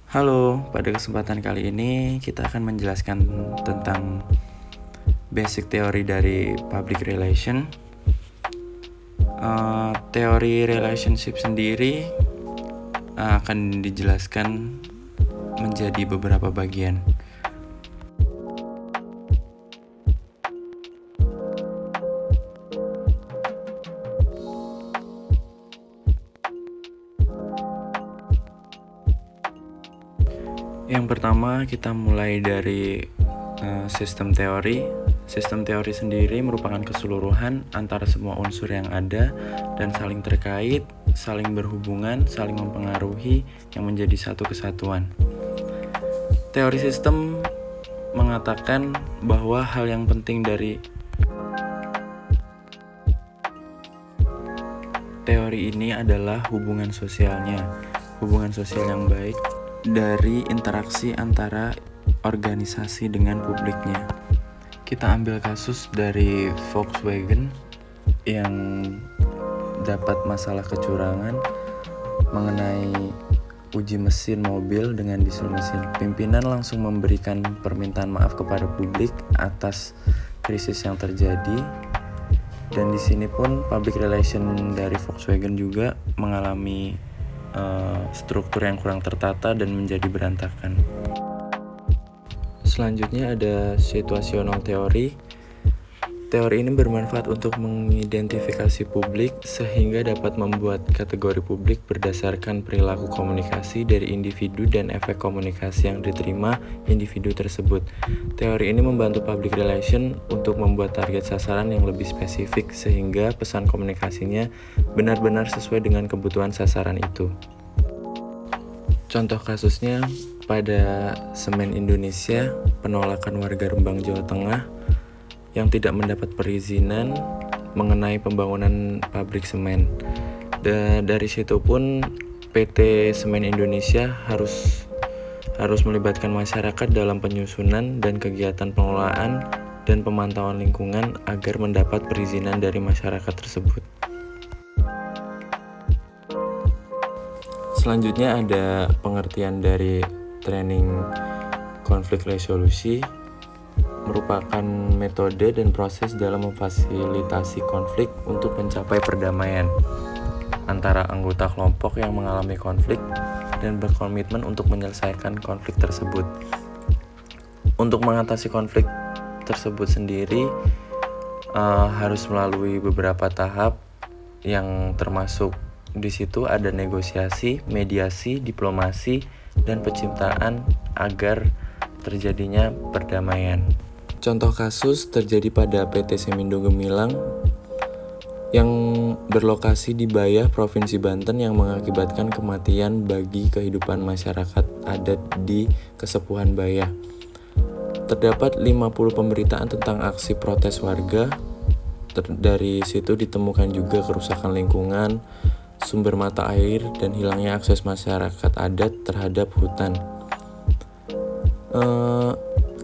Halo, pada kesempatan kali ini kita akan menjelaskan tentang basic teori dari public relation. Teori relationship sendiri akan dijelaskan menjadi beberapa bagian. Yang pertama kita mulai dari sistem teori. Sistem teori sendiri merupakan keseluruhan antara semua unsur yang ada dan saling terkait, saling berhubungan, saling mempengaruhi yang menjadi satu kesatuan. Teori sistem mengatakan bahwa hal yang penting dari teori ini adalah hubungan sosialnya, hubungan sosial yang baik dari interaksi antara organisasi dengan publiknya. Kita ambil kasus dari Volkswagen yang dapat masalah kecurangan mengenai uji mesin mobil dengan diesel mesin. Pimpinan langsung memberikan permintaan maaf kepada publik atas krisis yang terjadi. Dan di sini pun public relation dari Volkswagen juga mengalami struktur yang kurang tertata dan menjadi berantakan. Selanjutnya ada situational theory. Teori ini bermanfaat untuk mengidentifikasi publik sehingga dapat membuat kategori publik berdasarkan perilaku komunikasi dari individu dan efek komunikasi yang diterima individu tersebut. Teori ini membantu public relation untuk membuat target sasaran yang lebih spesifik sehingga pesan komunikasinya benar-benar sesuai dengan kebutuhan sasaran itu. Contoh kasusnya pada Semen Indonesia, penolakan warga Rembang, Jawa Tengah yang tidak mendapat perizinan mengenai pembangunan pabrik semen. Dari situ pun PT Semen Indonesia harus melibatkan masyarakat dalam penyusunan dan kegiatan pengelolaan dan pemantauan lingkungan agar mendapat perizinan dari masyarakat tersebut. Selanjutnya ada pengertian dari training konflik resolusi, merupakan metode dan proses dalam memfasilitasi konflik untuk mencapai perdamaian antara anggota kelompok yang mengalami konflik dan berkomitmen untuk menyelesaikan konflik tersebut. Untuk mengatasi konflik tersebut sendiri harus melalui beberapa tahap yang termasuk di situ ada negosiasi, mediasi, diplomasi, dan penciptaan agar terjadinya perdamaian. Contoh kasus terjadi pada PT Semindo Gemilang yang berlokasi di Bayah, Provinsi Banten yang mengakibatkan kematian bagi kehidupan masyarakat adat di Kesepuhan Bayah. Terdapat 50 pemberitaan tentang aksi protes warga. Dari situ ditemukan juga kerusakan lingkungan, sumber mata air, dan hilangnya akses masyarakat adat terhadap hutan.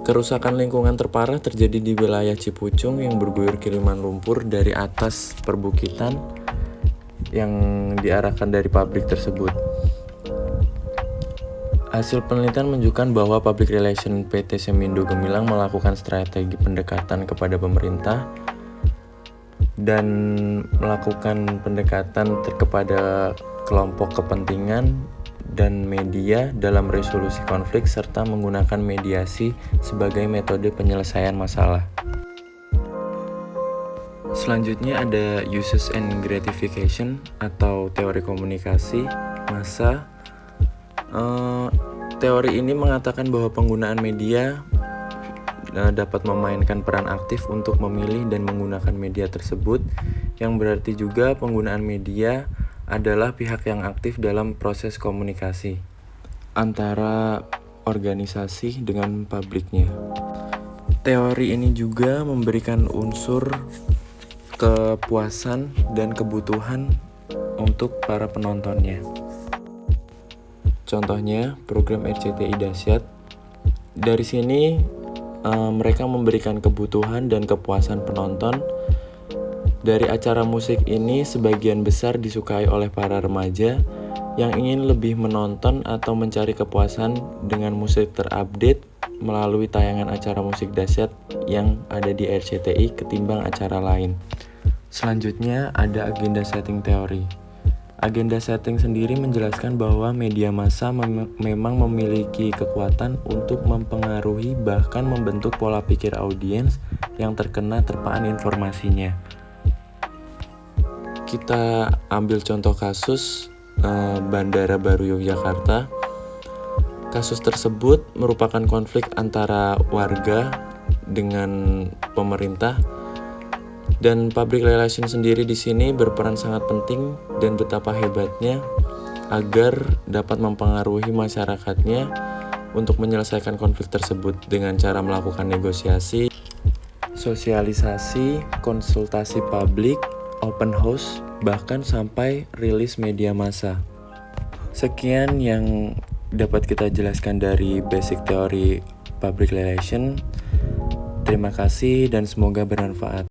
Kerusakan lingkungan terparah terjadi di wilayah Cipucung yang berguyur kiriman lumpur dari atas perbukitan yang diarahkan dari pabrik tersebut. Hasil penelitian menunjukkan bahwa public relation PT Semindo Gemilang melakukan strategi pendekatan kepada pemerintah dan melakukan pendekatan kepada kelompok kepentingan dan media dalam resolusi konflik serta menggunakan mediasi sebagai metode penyelesaian masalah. Selanjutnya ada uses and gratification atau teori komunikasi massa. Teori ini mengatakan bahwa penggunaan media dapat memainkan peran aktif untuk memilih dan menggunakan media tersebut, yang berarti juga penggunaan media adalah pihak yang aktif dalam proses komunikasi antara organisasi dengan publiknya. Teori ini juga memberikan unsur kepuasan dan kebutuhan untuk para penontonnya. Contohnya program RCTI Dahsyat. Dari sini mereka memberikan kebutuhan dan kepuasan penonton. Dari acara musik ini sebagian besar disukai oleh para remaja yang ingin lebih menonton atau mencari kepuasan dengan musik terupdate melalui tayangan acara musik dahsyat yang ada di RCTI ketimbang acara lain. Selanjutnya ada agenda setting teori. Agenda setting sendiri menjelaskan bahwa media massa memang memiliki kekuatan untuk mempengaruhi bahkan membentuk pola pikir audiens yang terkena terpaan informasinya. Kita ambil contoh kasus Bandara Baru Yogyakarta. Kasus tersebut merupakan konflik antara warga dengan pemerintah. Dan public relation sendiri di sini berperan sangat penting dan betapa hebatnya agar dapat mempengaruhi masyarakatnya untuk menyelesaikan konflik tersebut dengan cara melakukan negosiasi, sosialisasi, konsultasi publik, open house, bahkan sampai rilis media massa. Sekian yang dapat kita jelaskan dari basic teori public relation. Terima kasih dan semoga bermanfaat.